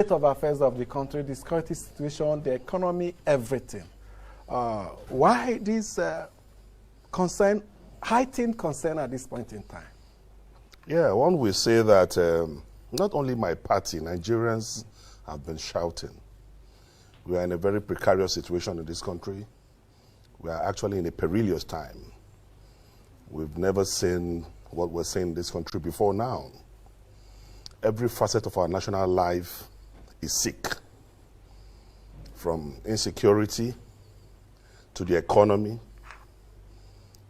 state of affairs of the country, the security situation, the economy, everything. Why this heightened concern at this point in time? Yeah, one will say that not only my party, Nigerians have been shouting. We are in a very precarious situation in this country. We are actually in a perilous time. We've never seen what we're seeing in this country before now. Every facet of our national life is sick. From insecurity to the economy,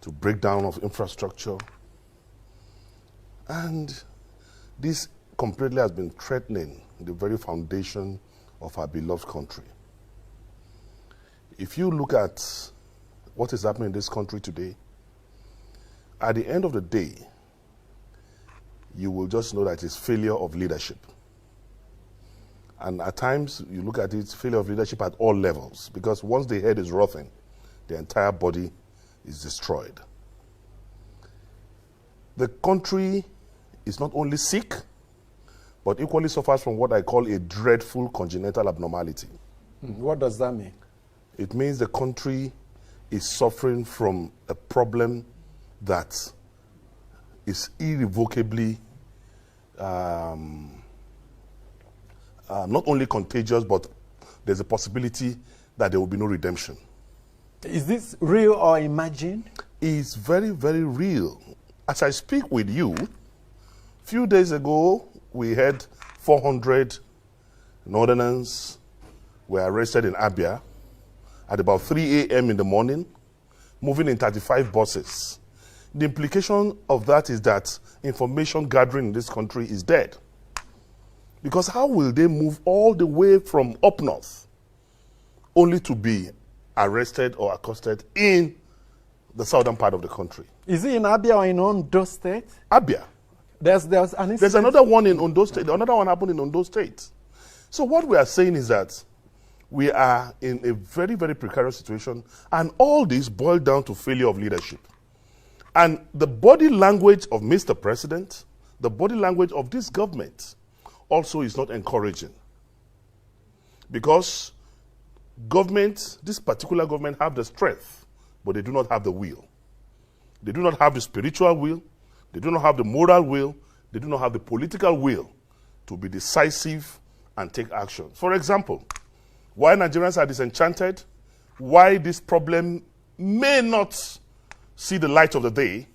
to breakdown of infrastructure. And this completely has been threatening the very foundation of our beloved country. If you look at what is happening in this country today, at the end of the day, you will just know that it's failure of leadership. And at times, you look at it, failure of leadership at all levels, because once the head is rotting, the entire body is destroyed. The country is not only sick, but equally suffers from what I call a dreadful congenital abnormality. What does that mean? It means the country is suffering from a problem that is irrevocably not only contagious, but there's a possibility that there will be no redemption. Is this real or imagined? It's very, very real. As I speak with you, a few days ago, we had 400 Northerners were arrested in Abia at about 3 a.m. in the morning, moving in 35 buses. The implication of that is that information gathering in this country is dead. Because how will they move all the way from up north only to be arrested or accosted in the southern part of the country? Is it in Abia or in Ondo State? Abia. There's another one in Ondo State. Another one happened in Ondo State. So what we are saying is that we are in a very, very precarious situation, and all this boiled down to failure of leadership. And the body language of Mr. President, the body language of this government also is not encouraging. Because this particular government have the strength, but they do not have the will. They do not have the spiritual will, they do not have the moral will, they do not have the political will to be decisive and take action. For example, why Nigerians are disenchanted, why this problem may not see the light of the day,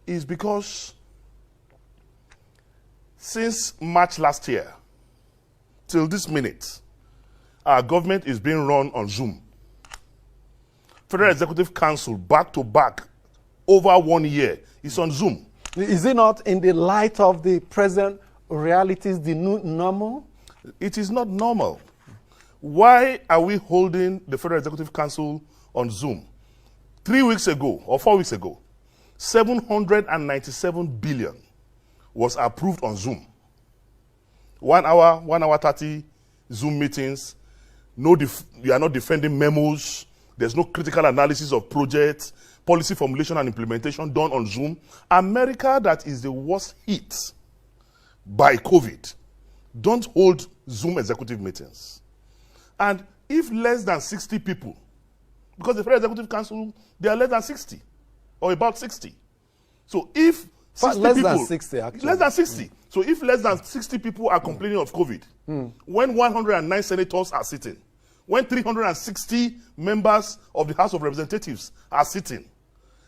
is because since March last year, till this minute, our government is being run on Zoom. Federal Executive Council, back to back, over 1 year, is on Zoom. Is it not in the light of the present realities, the new normal? It is not normal. Why are we holding the Federal Executive Council on Zoom? 3 weeks ago, or 4 weeks ago, 797 billion was approved on Zoom. 1 hour 30 Zoom meetings. You are not defending memos. There's no critical analysis of projects, policy formulation and implementation done on Zoom. America, that is the worst hit by COVID, don't hold Zoom executive meetings. And if less than 60 people, because the Federal Executive Council, they are less than 60, or about 60. So if 60 less people, than 60, actually. Less than 60. So if less than 60 people are complaining of COVID, when 109 senators are sitting, when 360 members of the House of Representatives are sitting,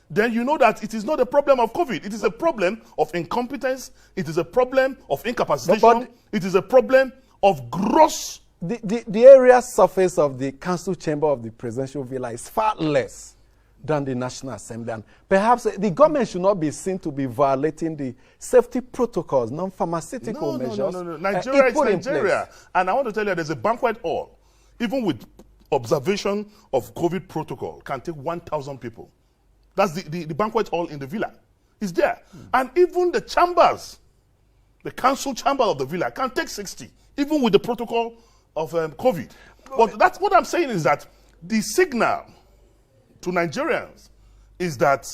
then you know that it is not a problem of COVID. It is a problem of incompetence. It is a problem of incapacitation. It is a problem of gross. The area surface of the council chamber of the presidential villa is far less than the National Assembly. And perhaps the government should not be seen to be violating the safety protocols, non-pharmaceutical measures. No. Nigeria is Nigeria. And I want to tell you, there's a banquet hall, even with observation of COVID protocol, can take 1,000 people. That's the banquet hall in the villa. It's there. And even the chambers, the council chamber of the villa, can take 60, even with the protocol of COVID. But that's what I'm saying is that the signal to Nigerians is that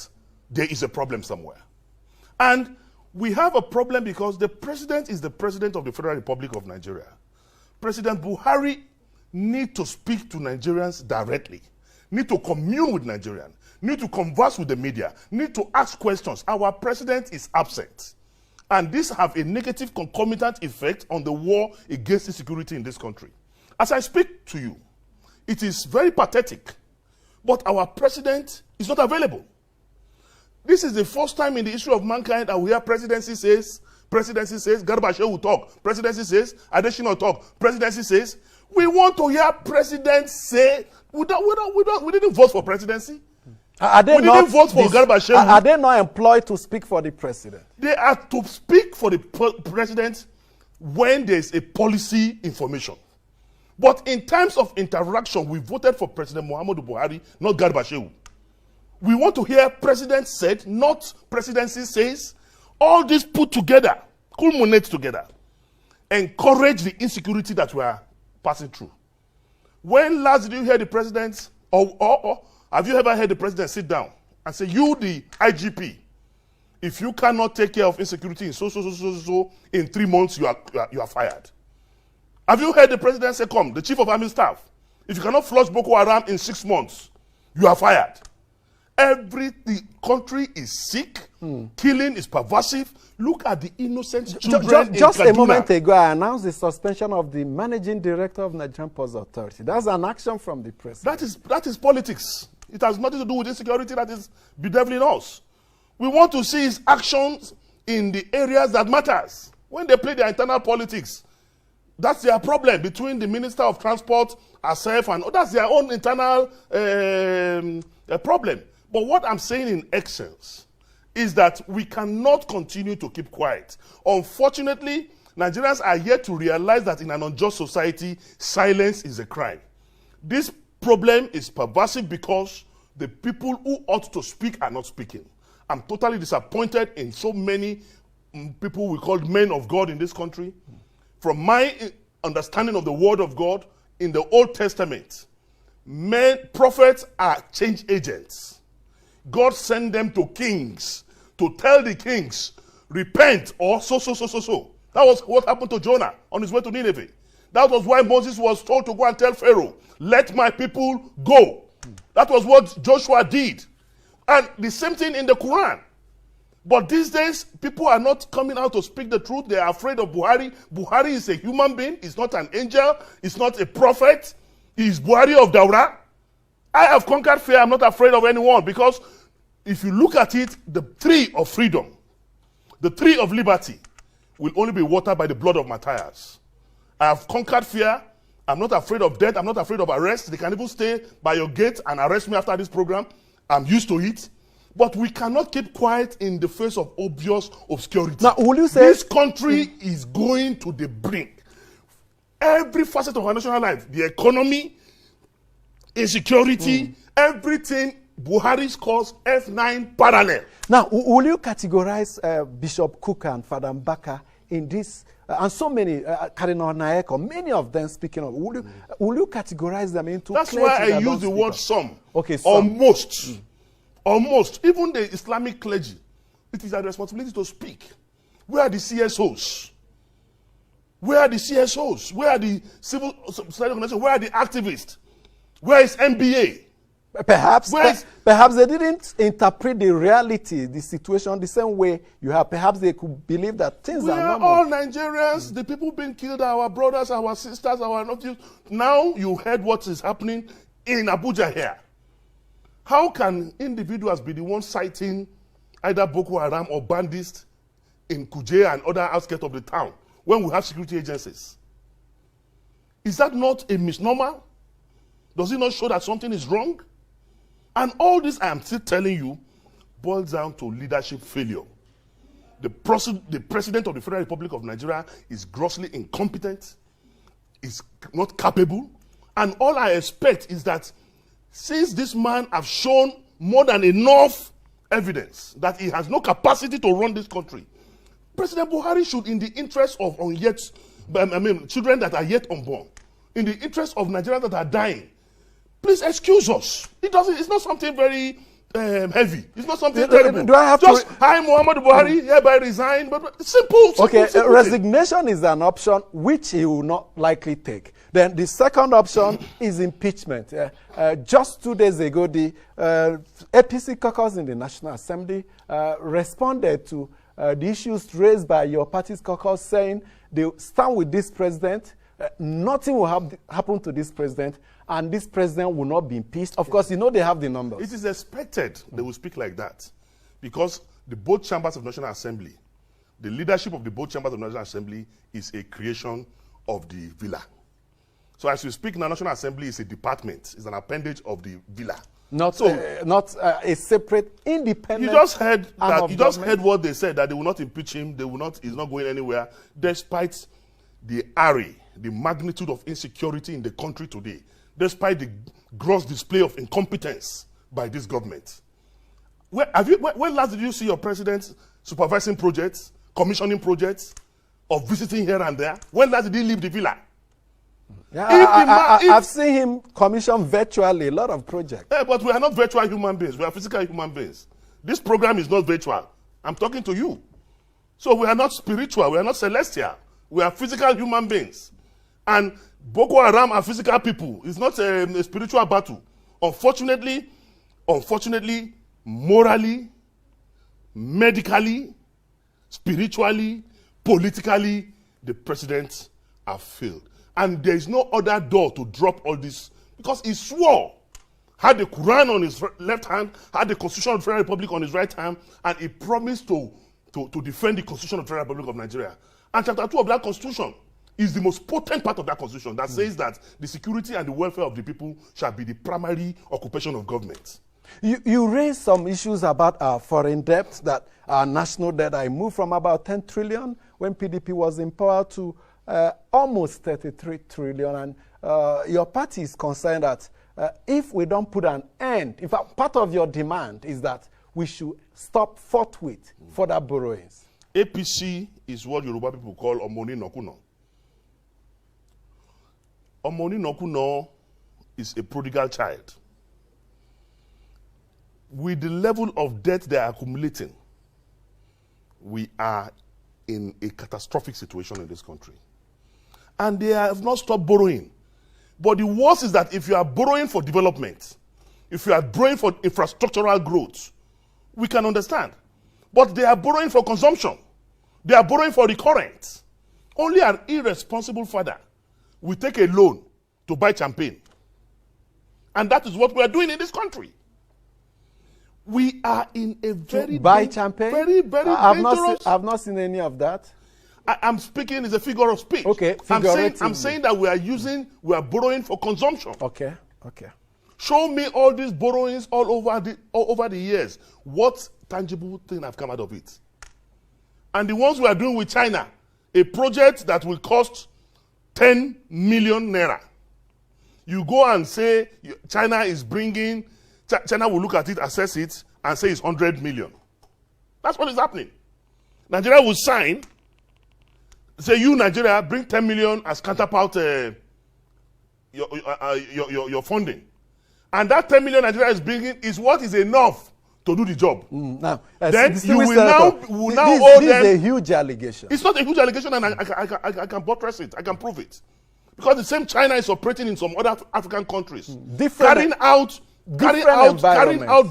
there is a problem somewhere. And we have a problem because the president is the president of the Federal Republic of Nigeria. President Buhari need to speak to Nigerians directly, need to commune with Nigerians, need to converse with the media, need to ask questions. Our president is absent. And this have a negative concomitant effect on the war against insecurity in this country. As I speak to you, it is very pathetic, but our president is not available. This is the first time in the history of mankind that we hear presidency says, Garba Shehu will talk, presidency says, Adesina will talk, presidency says. We want to hear president say, we didn't vote for presidency. Are they didn't vote for Garba Shehu. Are they not employed to speak for the president? They are to speak for the president when there is a policy information. But in terms of interaction, we voted for President Muhammadu Buhari, not Garba Shehu. We want to hear president said, not presidency says. All this put together, culminate together, encourage the insecurity that we are passing through. When last did you hear the president, or have you ever heard the president sit down and say, you, the IGP, if you cannot take care of insecurity in so, in 3 months, you are fired? Have you heard the president say, come, the chief of army staff, if you cannot flush Boko Haram in 6 months, you are fired? The country is sick, killing is pervasive. Look at the innocent children Just in Kaduna. a moment ago, I announced the suspension of the managing director of Nigerian Ports Authority. That's an action from the president. That is politics. It has nothing to do with insecurity that is bedeviling us. We want to see his actions in the areas that matters. When they play their internal politics, that's their problem between the Minister of Transport, herself, and that's their own internal problem. But what I'm saying in essence is that we cannot continue to keep quiet. Unfortunately, Nigerians are yet to realize that in an unjust society, silence is a crime. This problem is pervasive because the people who ought to speak are not speaking. I'm totally disappointed in so many people we call men of God in this country. From my understanding of the word of God, in the Old Testament, prophets are change agents. God sent them to kings to tell the kings, repent, or so. That was what happened to Jonah on his way to Nineveh. That was why Moses was told to go and tell Pharaoh, let my people go. That was what Joshua did. And the same thing in the Quran. But these days, people are not coming out to speak the truth. They are afraid of Buhari. Buhari is a human being. He's not an angel. He's not a prophet. He's Buhari of Daura. I have conquered fear. I'm not afraid of anyone, because if you look at it, the tree of freedom, the tree of liberty, will only be watered by the blood of martyrs. I have conquered fear. I'm not afraid of death. I'm not afraid of arrest. They can even stay by your gate and arrest me after this program. I'm used to it. But we cannot keep quiet in the face of obvious obscurity. Now, will you say this country is going to the brink? Every facet of our national life, the economy, insecurity, everything, Buhari's cause F9 parallel. Now, will you categorize Bishop Cook and Father Mbaka in this, and so many, Cardinal Naeko, many of them speaking of, will you categorize them into? That's why I use the word some. Okay, some. Almost. Almost. Even the Islamic clergy, it is their responsibility to speak. Where are the CSOs? Where are the CSOs? Where are the civil society organizations? Where are the activists? Where is MBA? Perhaps they didn't interpret the reality, the situation, the same way you have. Perhaps they could believe that things are normal. We are all Nigerians. The people being killed are our brothers, our sisters, our nephews. Now you heard what is happening in Abuja here. How can individuals be the ones citing either Boko Haram or bandits in Kuje and other outskirts of the town when we have security agencies? Is that not a misnomer? Does it not show that something is wrong? And all this I am still telling you boils down to leadership failure. The President of the Federal Republic of Nigeria is grossly incompetent, is not capable, and all I expect is that since this man has shown more than enough evidence that he has no capacity to run this country, President Buhari should, in the interest of children that are yet unborn, in the interest of Nigerians that are dying, please excuse us. It's not something very heavy. It's not something terrible. Do I have just hi Muhammadu Buhari, hereby resign. But simple. Okay, resignation is an option which he will not likely take. Then the second option is impeachment. Just 2 days ago, the APC caucus in the National Assembly responded to the issues raised by your party's caucus, saying they stand with this president. Nothing will happen to this president, and this president will not be impeached. Of course, you know they have the numbers. It is expected they will speak like that, because the both chambers of National Assembly, the leadership of the both chambers of National Assembly is a creation of the villa. So as we speak now, National Assembly is a department, it's an appendage of the villa. Not a separate, independent. You just heard that. You just heard what they said, that they will not impeach him. They will not. He's not going anywhere, despite the array, the magnitude of insecurity in the country today, despite the gross display of incompetence by this government. When last did you see your president supervising projects, commissioning projects, or visiting here and there? When last did he leave the villa? Yeah, I've seen him commission virtually a lot of projects. But we are not virtual human beings. We are physical human beings. This program is not virtual. I'm talking to you. So we are not spiritual. We are not celestial. We are physical human beings. And Boko Haram are physical people. It's not a spiritual battle. Unfortunately, morally, medically, spiritually, politically, the presidents have failed. And there is no other door to drop all this, because he swore, had the Quran on his left hand, had the Constitution of the Federal Republic on his right hand, and he promised to defend the Constitution of the Federal Republic of Nigeria. And chapter 2 of that Constitution is the most potent part of that Constitution that says that the security and the welfare of the people shall be the primary occupation of government. You raised some issues about our foreign debt, that our national debt, I moved from about 10 trillion when PDP was in power to almost 33 trillion. And your party is concerned that if we don't put an end, in fact, part of your demand is that we should stop forthwith further borrowings. APC is what Yoruba people call Omoni Nokuno. Omoni Nokuno is a prodigal child. With the level of debt they are accumulating, we are in a catastrophic situation in this country. And they have not stopped borrowing. But the worst is that if you are borrowing for development, if you are borrowing for infrastructural growth, we can understand. But they are borrowing for consumption. They are borrowing for recurrent. Only an irresponsible father will take a loan to buy champagne. And that is what we are doing in this country. We are in a very champagne? Very dangerous. I've not seen any of that. I'm speaking is a figure of speech. Okay, I'm saying that we are borrowing for consumption. Okay. Show me all these borrowings all over the years. What tangible thing have come out of it? And the ones we are doing with China, a project that will cost 10 million naira. You go and say China is bringing, China will look at it, assess it, and say it's 100 million. That's what is happening. Nigeria will sign, say you, Nigeria, bring 10 million as counterpart your funding. And that 10 million Nigeria is bringing is what is enough to do the job. Now, then you will now owe them. This is a huge allegation. It's not a huge allegation, and I can buttress it. I can prove it. Because the same China is operating in some other African countries. Carrying out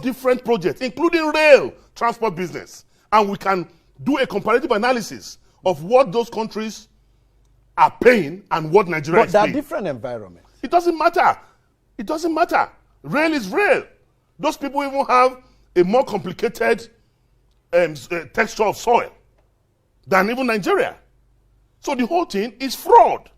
different projects, including rail transport business. And we can do a comparative analysis of what those countries are paying and what Nigeria is paying. But they're different environments. It doesn't matter. It doesn't matter. Rail is rail. Those people even have a more complicated texture of soil than even Nigeria. So the whole thing is fraud.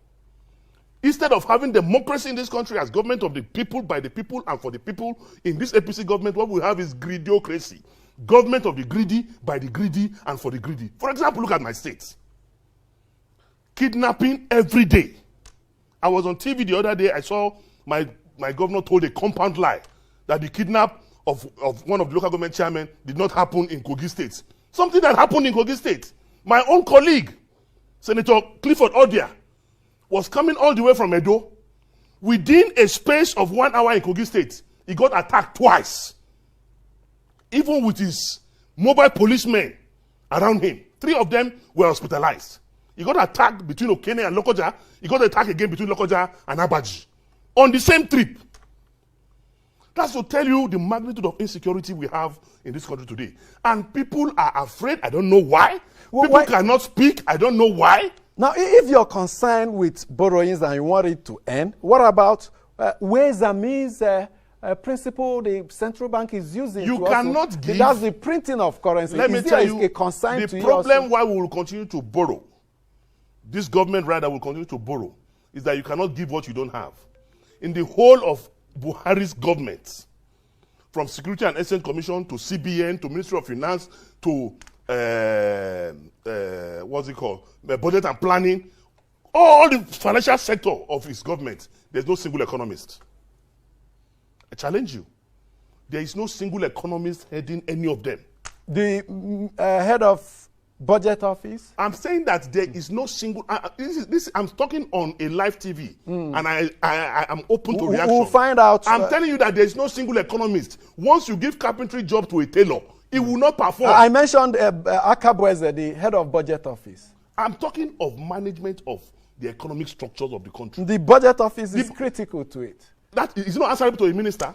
Instead of having democracy in this country as government of the people, by the people, and for the people, in this APC government, what we have is greediocracy. Government of the greedy, by the greedy, and for the greedy. For example, look at my state. Kidnapping every day. I was on TV the other day, I saw my governor told a compound lie that the kidnap of one of the local government chairmen did not happen in Kogi State. Something that happened in Kogi State. My own colleague, Senator Clifford Odia, was coming all the way from Edo. Within a space of 1 hour in Kogi State, he got attacked twice. even with his mobile policemen around him. 3 of them were hospitalized. He got attacked between Okene and Lokoja. He got attacked again between Lokoja and Abaji on the same trip. That's to tell you the magnitude of insecurity we have in this country today. And people are afraid. I don't know why. People cannot speak. I don't know why. Now, if you're concerned with borrowings and you want it to end, what about ways and means principle the central bank is using? You cannot give. That's the printing of currency. Let me tell you, a concern the to problem why we will continue to borrow, this government rather will continue to borrow, is that you cannot give what you don't have. In the whole of Buhari's government, from Security and Exchange Commission to CBN to Ministry of Finance to what's it called, budget and planning, all the financial sector of his government, there's no single economist. I challenge you. There is no single economist heading any of them. The head of budget office? I'm saying that there is no single. I'm talking on a live TV, and I am open to reaction. We'll find out. I'm telling you that there is no single economist. Once you give carpentry job to a tailor, it will not perform. I mentioned Akabweze, the head of budget office. I'm talking of management of the economic structures of the country. The budget office is critical to it. That is not answerable to a minister.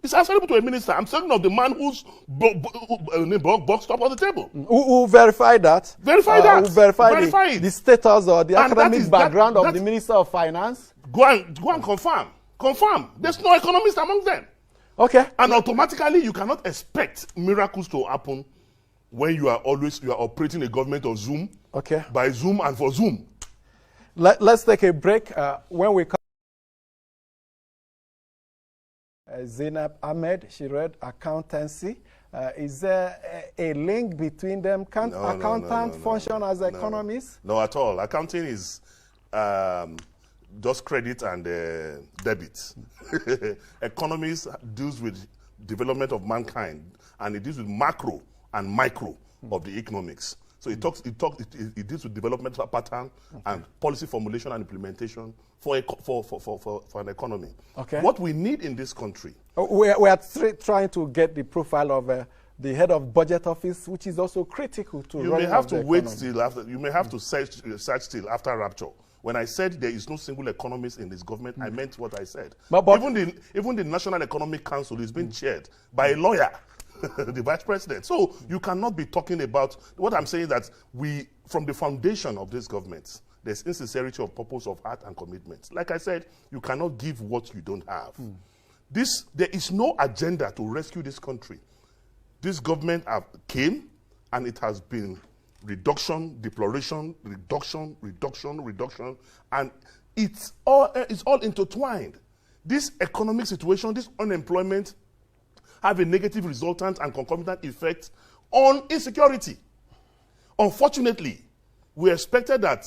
It's answerable to a minister. I'm talking of the man whose box top on the table. Who verified that? Verify that. Who verified the status or the academic background of the Minister of Finance? Go and confirm. Confirm. There's no economist among them. Okay. And automatically, you cannot expect miracles to happen when you are operating a government of Zoom. Okay. By Zoom and for Zoom. Let's take a break. When we come, Zainab Ahmed, she read accountancy. Is there a link between them? Can't accountant function as economists? No, at all. Accounting is just credit and debit. Economists deals with development of mankind, and it deals with macro and micro of the economics. So it deals with development pattern and policy formulation and implementation for an economy. Okay. What we need in this country. We are trying to get the profile of the head of budget office, which is also critical to. You may have to wait till after. You may have to search till after rapture. When I said there is no single economist in this government, I meant what I said. But even the National Economic Council is being chaired by a lawyer. The vice president. So you cannot be talking about, what I'm saying is that from the foundation of this government, there's insincerity of purpose, of heart and commitment. Like I said, you cannot give what you don't have. There is no agenda to rescue this country. This government came and it has been reduction, deploration, reduction, and it's all intertwined. This economic situation, this unemployment, have a negative resultant and concomitant effect on insecurity. Unfortunately, we expected that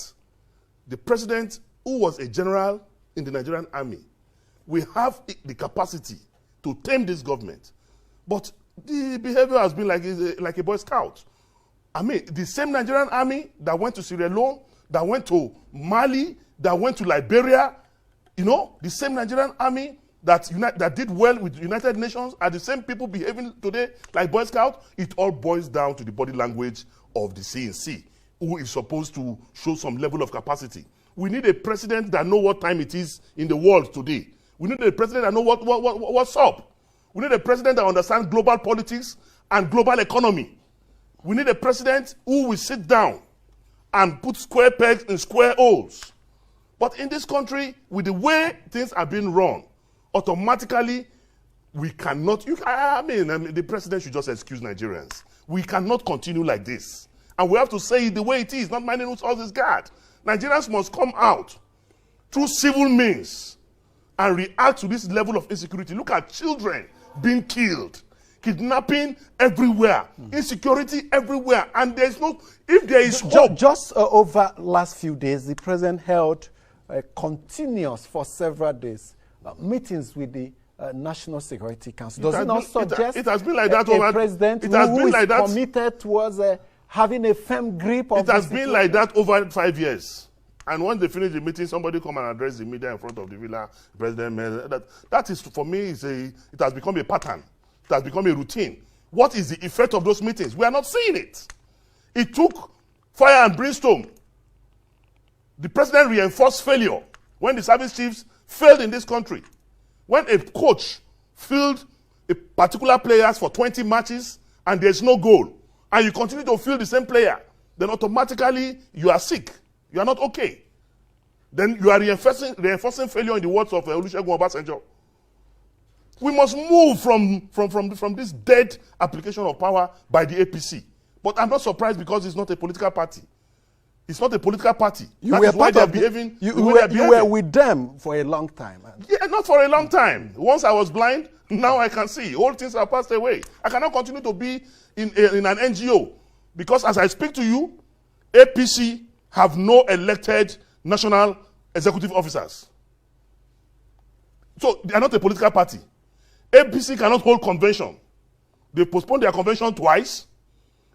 the president, who was a general in the Nigerian army, will have the capacity to tame this government. But the behavior has been like a Boy Scout. I mean, the same Nigerian army that went to Sierra Leone, that went to Mali, that went to Liberia, the same Nigerian army that did well with the United Nations are the same people behaving today like Boy Scouts. It all boils down to the body language of the CNC, who is supposed to show some level of capacity. We need a president that knows what time it is in the world today. We need a president that knows what's up. We need a president that understands global politics and global economy. We need a president who will sit down and put square pegs in square holes. But in this country, with the way things are being run, automatically, we cannot, the president should just excuse Nigerians. We cannot continue like this. And we have to say it the way it is, not minding who's all this guard. Nigerians must come out through civil means and react to this level of insecurity. Look at children being killed, kidnapping everywhere, insecurity everywhere. And there's if there is hope. Just over last few days, the president held continuous for several days meetings with the National Security Council. Does it not suggest it has been like that a president who is committed towards having a firm grip of it has been like that over 5 years. And when they finish the meeting, somebody come and address the media in front of the villa, President Melaye. That is, for me, it has become a pattern. It has become a routine. What is the effect of those meetings? We are not seeing it. It took fire and brimstone. The president reinforced failure when the service chiefs failed in this country. When a coach fielded a particular players for 20 matches and there's no goal, and you continue to field the same player, then automatically you are sick. You are not okay. Then you are reinforcing failure in the words of Olusegun Obasanjo. We must move from this dead application of power by the APC. But I'm not surprised because it's not a political party. It's not a political party. You were part of behaving. You were with them for a long time. Yeah, not for a long time. Once I was blind, now I can see. All things have passed away. I cannot continue to be in an NGO because as I speak to you, APC have no elected national executive officers. So they are not a political party. APC cannot hold convention. They postponed their convention twice.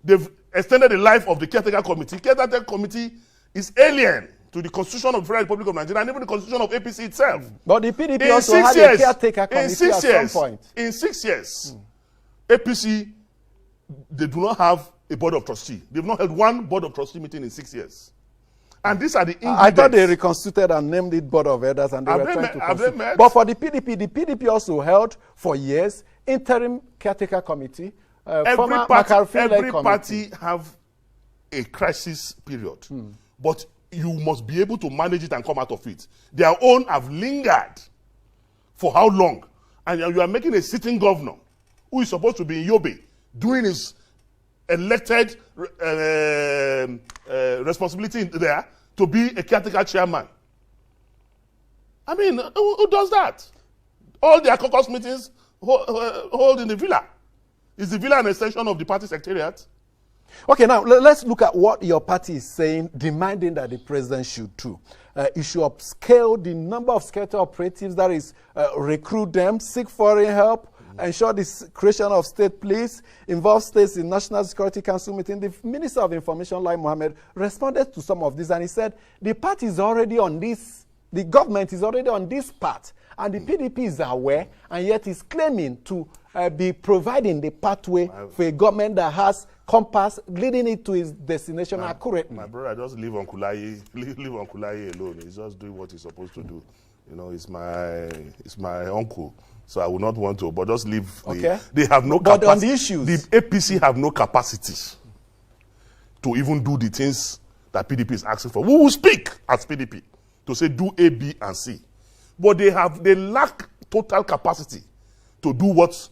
They've extended the life of the caretaker committee. Caretaker committee is alien to the Constitution of the Federal Republic of Nigeria and even the Constitution of APC itself. But the PDP also had a caretaker committee at some point. In 6 years, APC, they do not have a board of trustee. They've not held one board of trustee meeting in 6 years. And these are the ingredients. I thought they reconstituted and named it board of elders and they were trying to constitute. But for the PDP also held for years interim caretaker committee. Every party have a crisis period, but you must be able to manage it and come out of it. Their own have lingered for how long? And you are making a sitting governor who is supposed to be in Yobe doing his elected responsibility there to be a caretaker chairman. I mean, who does that? All their caucus meetings hold in the villa. Is the villa an extension of the party secretariat? Okay, now let's look at what your party is saying, demanding that the president should do. He should upscale the number of security operatives, that is, recruit them, seek foreign help, ensure the creation of state police, involve states in National Security Council meeting. The Minister of Information, Lai Mohammed, responded to some of this and he said, the party is already on this, the government is already on this path, and the PDP is aware, and yet is claiming to be providing the pathway for a government that has compass leading it to its destination accurately. My brother, just leave Uncle Laye alone. He's just doing what he's supposed to do. You know, it's my uncle, so I would not want to. But just leave. Okay. They have no capacity. But on the issues, the APC have no capacity to even do the things that PDP is asking for. We will speak as PDP to say do A, B, and C, but they lack total capacity to do what.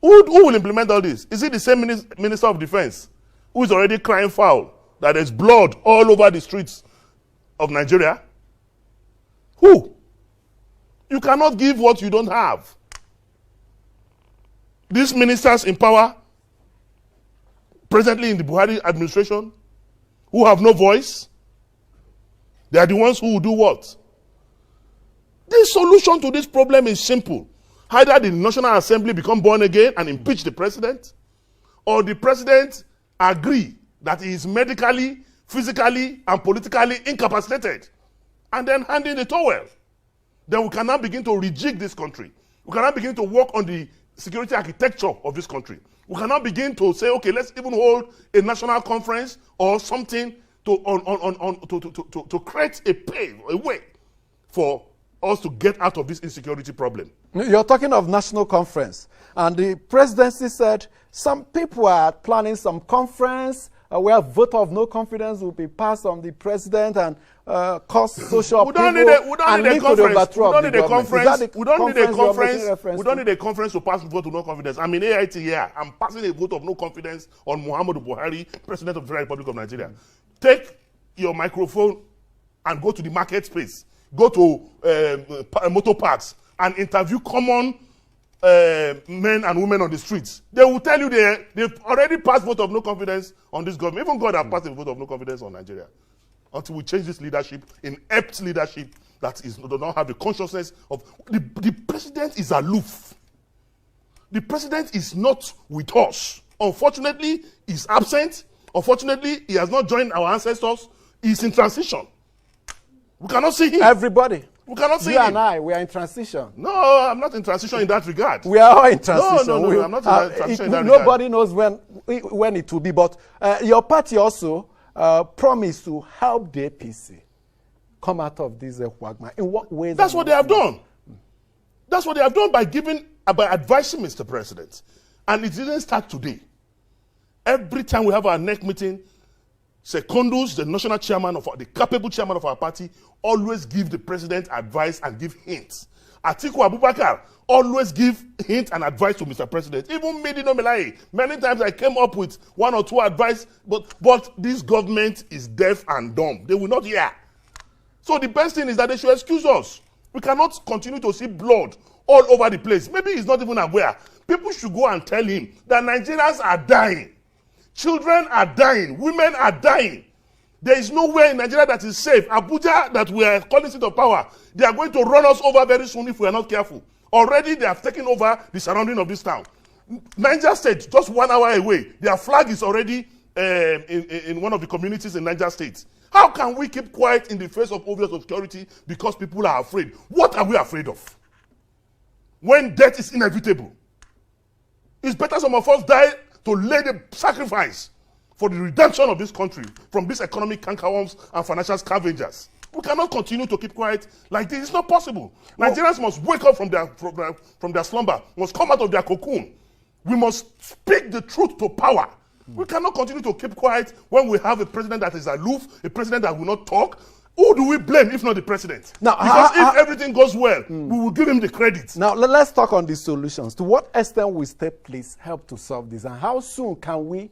Who will implement all this? Is it the same Minister of Defense who is already crying foul that there's blood all over the streets of Nigeria? Who? You cannot give what you don't have. These ministers in power, presently in the Buhari administration, who have no voice, they are the ones who will do what? The solution to this problem is simple. Either the National Assembly become born again and impeach the president, or the president agree that he is medically, physically, and politically incapacitated, and then hand in the towel. Then we can now begin to rejig this country. We can now begin to work on the security architecture of this country. We can now begin to say, okay, let's even hold a national conference or something to create a way for us to get out of this insecurity problem. You're talking of national conference, and the presidency said some people are planning some conference where a vote of no confidence will be passed on the president and cause social upheaval and lead to the overthrow of the government. We don't need a conference to pass vote of no confidence. I'm in AIT here. I'm passing a vote of no confidence on Muhammadu Buhari, President of the Federal Republic of Nigeria. Take your microphone and go to the market space. Go to motor parks and interview common men and women on the streets. They will tell you they've already passed vote of no confidence on this government. Even God has passed a vote of no confidence on Nigeria. Until we change this leadership, inept leadership that does not have the consciousness of... The president is aloof. The president is not with us. Unfortunately, he's absent. Unfortunately, he has not joined our ancestors. He's in transition. We cannot see him. Everybody. We cannot see You him. and I, we are in transition. No, I'm not in transition in that regard. We are all in transition. No, I'm not in transition in that regard. Nobody knows when it will be, but your party also promised to help the APC come out of this quagmire. In what ways? That's what they have done. That's what they have done by advising Mr. President. And it didn't start today. Every time we have our next meeting, Secondus, the national chairman the capable chairman of our party, always give the president advice and give hints. Atiku Abubakar always give hints and advice to Mr. President. Even me, Dino Melaye, many times I came up with one or two advice, but this government is deaf and dumb. They will not hear. So the best thing is that they should excuse us. We cannot continue to see blood all over the place. Maybe he's not even aware. People should go and tell him that Nigerians are dying. Children are dying. Women are dying. There is nowhere in Nigeria that is safe. Abuja, that we are calling seat of power, they are going to run us over very soon if we are not careful. Already they have taken over the surrounding of this town. Niger State, just 1 hour away, their flag is already in one of the communities in Niger State. How can we keep quiet in the face of obvious obscurity because people are afraid? What are we afraid of? When death is inevitable, it's better some of us die to lay the sacrifice for the redemption of this country from these economic cankerworms and financial scavengers. We cannot continue to keep quiet like this. It's not possible. Nigerians must wake up from their slumber, must come out of their cocoon. We must speak the truth to power. We cannot continue to keep quiet when we have a president that is aloof, a president that will not talk. Who do we blame if not the president? Now, because if everything goes well, we will give him the credit. Now, let's talk on the solutions. To what extent will state police help to solve this? And how soon can we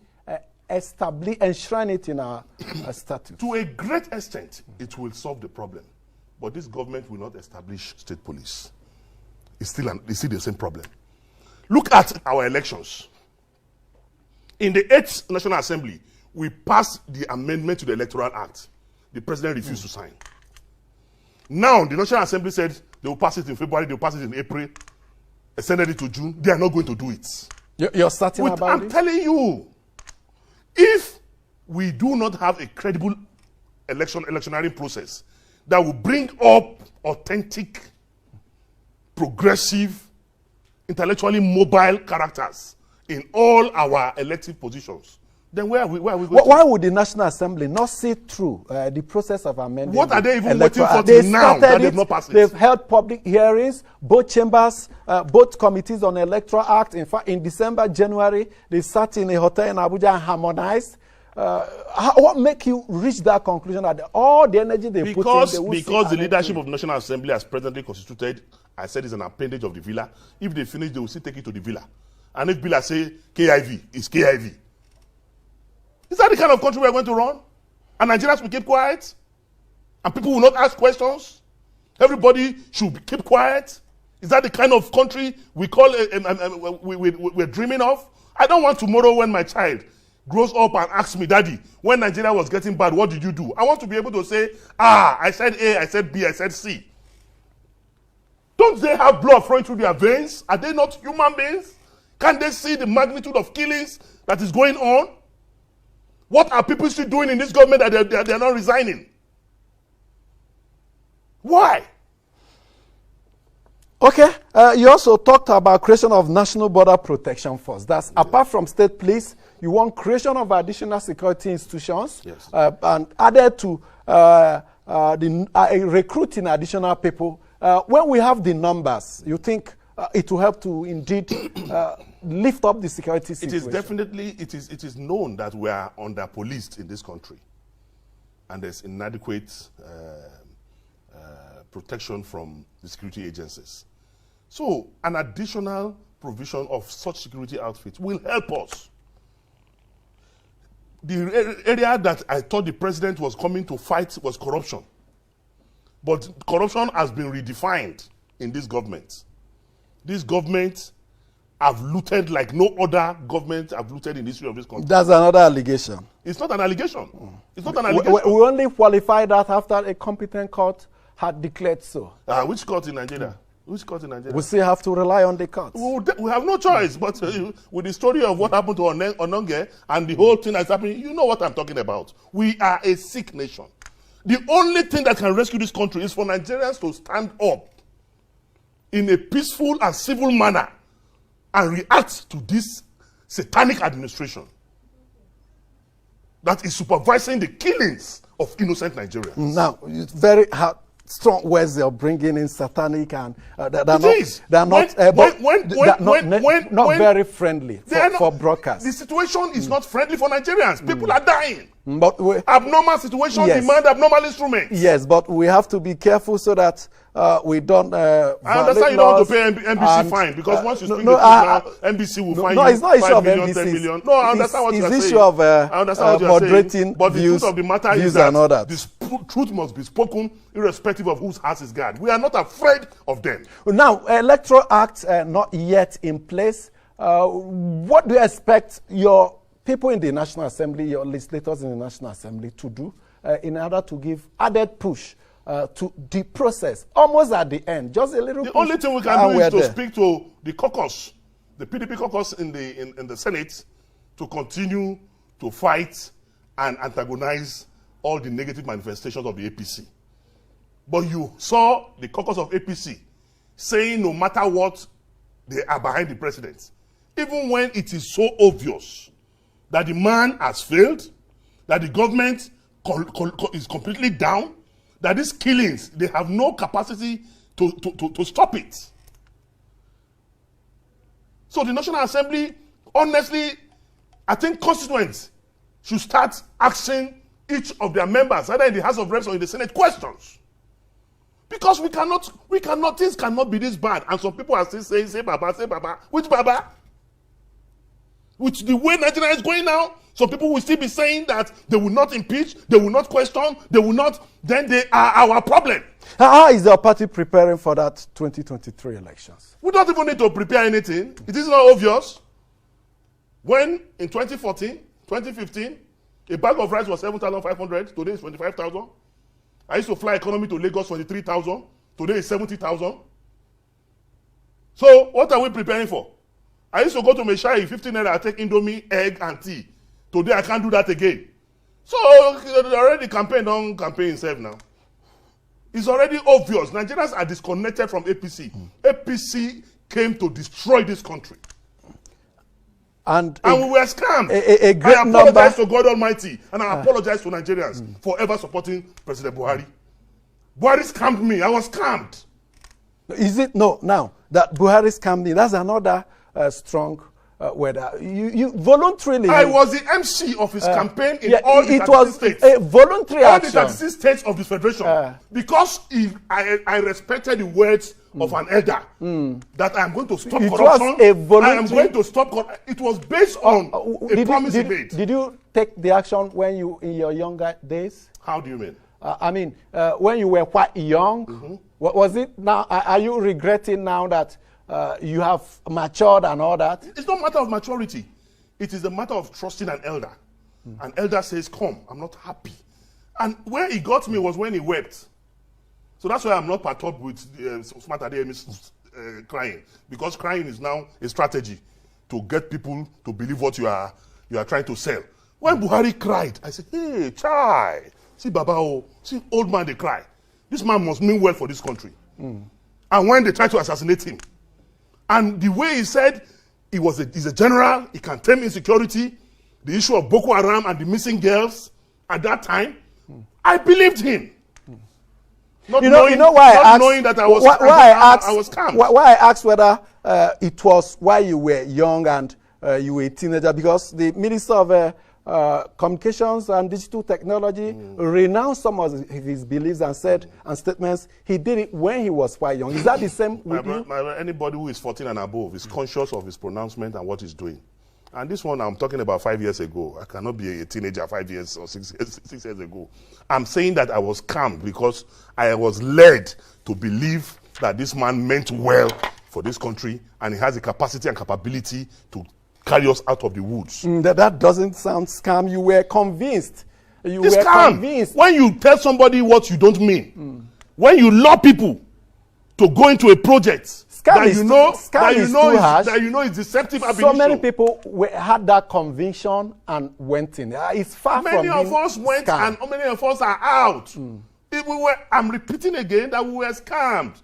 enshrine it in our statute? To a great extent, it will solve the problem. But this government will not establish state police. It's still the same problem. Look at our elections. In the 8th National Assembly, we passed the amendment to the Electoral Act. The president refused to sign. Now, the National Assembly said they will pass it in February, they will pass it in April, extended it to June. They are not going to do it. You're certain about it? I'm telling you, if we do not have a credible electionary process that will bring up authentic, progressive, intellectually mobile characters in all our elective positions, then where are we going to? Why would the National Assembly not see through the process of amending? What are they even waiting for till now that they've not passed it? They've held public hearings, both chambers, both committees on the Electoral Act. In fact, in December, January, they sat in a hotel in Abuja and harmonized. What make you reach that conclusion that all the energy they put in, they will because the leadership of the National Assembly as presently constituted, I said, is an appendage of the villa. If they finish, they will still take it to the villa. And if Villa say KIV, it's KIV. Is that the kind of country we're going to run? And Nigerians will keep quiet? And people will not ask questions? Everybody should keep quiet? Is that the kind of country we're dreaming of? I don't want tomorrow when my child grows up and asks me, Daddy, when Nigeria was getting bad, what did you do? I want to be able to say, I said A, I said B, I said C. Don't they have blood flowing through their veins? Are they not human beings? Can't they see the magnitude of killings that is going on? What are people still doing in this government that they're not resigning? Why? Okay, you also talked about creation of National Border Protection Force. That's apart from state police, you want creation of additional security institutions, and added to recruiting additional people. When we have the numbers, you think it will help to indeed lift up the security situation? It is known that we are under-policed in this country, and there's inadequate protection from the security agencies. So an additional provision of such security outfits will help us. The area that I thought the president was coming to fight was corruption. But corruption has been redefined in this government. This government have looted like no other government have looted in the history of this country. That's another allegation. It's not an allegation. It's not an allegation. We only qualify that after a competent court had declared so. Which court in Nigeria? Which court in Nigeria? We still have to rely on the courts. We have no choice. But with the story of what happened to Ononge and the whole thing that's happening, you know what I'm talking about. We are a sick nation. The only thing that can rescue this country is for Nigerians to stand up in a peaceful and civil manner and react to this satanic administration that is supervising the killings of innocent Nigerians. Now, it's very strong words they're bringing in satanic and they're not very friendly for broadcast. The situation is not friendly for Nigerians. People are dying. But abnormal situation demand abnormal instruments. Yes, but we have to be careful so that we don't. I understand you don't want to pay NBC fine because once you speak the truth now, NBC will fine you. It's not issue of 10 NBC. No, I understand what you're saying. It's issue of I understand what you're moderating saying. But the views, truth of the matter is that the truth must be spoken irrespective of whose house is guarded. We are not afraid of them. Now, Electoral Act not yet in place. What do you expect your people in the National Assembly, your legislators in the National Assembly to do in order to give added push to the process, almost at the end, just a little. The only thing we can do is to speak to the caucus, the PDP caucus in the Senate, to continue to fight and antagonize all the negative manifestations of the APC. But you saw the caucus of APC saying no matter what, they are behind the president, even when it is so obvious that the man has failed, that the government is completely down, that these killings, they have no capacity to stop it. So the National Assembly, honestly, I think constituents should start asking each of their members, either in the House of Reps or in the Senate, questions. Because we cannot, things cannot be this bad. And some people are still saying, say Baba. Which Baba? With the way Nigeria is going now, some people will still be saying that they will not impeach, they will not question, they will not, then they are our problem. How is your party preparing for that 2023 elections? We don't even need to prepare anything. It is not obvious. When in 2014, 2015, a bag of rice was 7,500, today it's 25,000. I used to fly economy to Lagos 23,000, today it's 70,000. So what are we preparing for? I used to go to Meshai, 15 naira, I take Indomie, egg, and tea. Today I can't do that again. So already campaign itself now. It's already obvious. Nigerians are disconnected from APC. APC came to destroy this country. And we were scammed. A great I apologize to God Almighty, and I apologize to Nigerians for ever supporting President Buhari. Buhari scammed me. I was scammed. Is it? No, now that Buhari scammed me, that's another strong word. You voluntarily. I was the MC of his campaign in all the 36 states. A voluntary all action. the 36 states of this federation. Because I respected the words of an elder that I am going to stop corruption. I am going to stop corruption. It was based on a promise he made. Did you take the action when you, in your younger days? How do you mean? I mean, when you were quite young, what was it now? Are you regretting now that you have matured and all that? It's not a matter of maturity. It is a matter of trusting an elder. An elder says, come, I'm not happy. And where he got me was when he wept. So that's why I'm not perturbed with smart ADMs crying. Because crying is now a strategy to get people to believe what you are trying to sell. When Buhari cried, I said, hey, chai, see Baba, see old man, they cry. This man must mean well for this country. And when they tried to assassinate him, and the way he said he's a general, he can tame insecurity, the issue of Boko Haram and the missing girls at that time, I believed him. Not knowing that I was scammed. Why I asked whether it was while you were young and you were a teenager, because the Minister of Communications and Digital Technology renounced some of his beliefs and said and statements he did it when he was quite young. Is that the same with you? Anybody who is 14 and above is conscious of his pronouncement and what he's doing. And this one I'm talking about 5 years ago. I cannot be a teenager 5 years or 6 years ago. I'm saying that I was calm because I was led to believe that this man meant well for this country and he has the capacity and capability to carry us out of the woods. That doesn't sound scam. You were convinced. It's scam. When you tell somebody what you don't mean, when you lure people to go into a project that you know scam is deceptive ab So initio. many people had that conviction and went in. It's far from being Many of us went scammed. and many of us are out. If we were, I'm repeating again that we were scammed.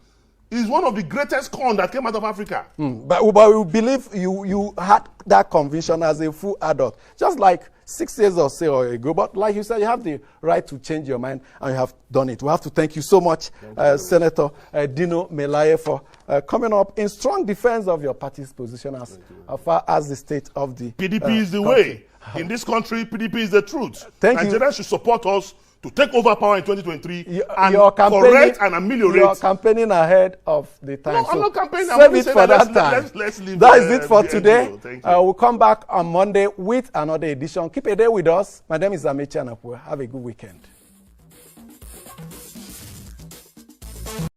It's one of the greatest con that came out of Africa. But we believe you had that conviction as a full adult, just like 6 years or so ago. But like you said, you have the right to change your mind, and you have done it. We have to thank you so much, Senator Dino Melaye, for coming up in strong defense of your party's position as far as the state of the PDP is the way. In this country, PDP is the truth. Thank you. Nigerians should support us to take over power in 2023 and you're correct and ameliorate. You're campaigning ahead of the time. No, I'm not campaigning. Save it for that time. Let's leave that is it for today. Thank you. We'll come back on Monday with another edition. Keep a day with us. My name is Amechi Anapua. Have a good weekend.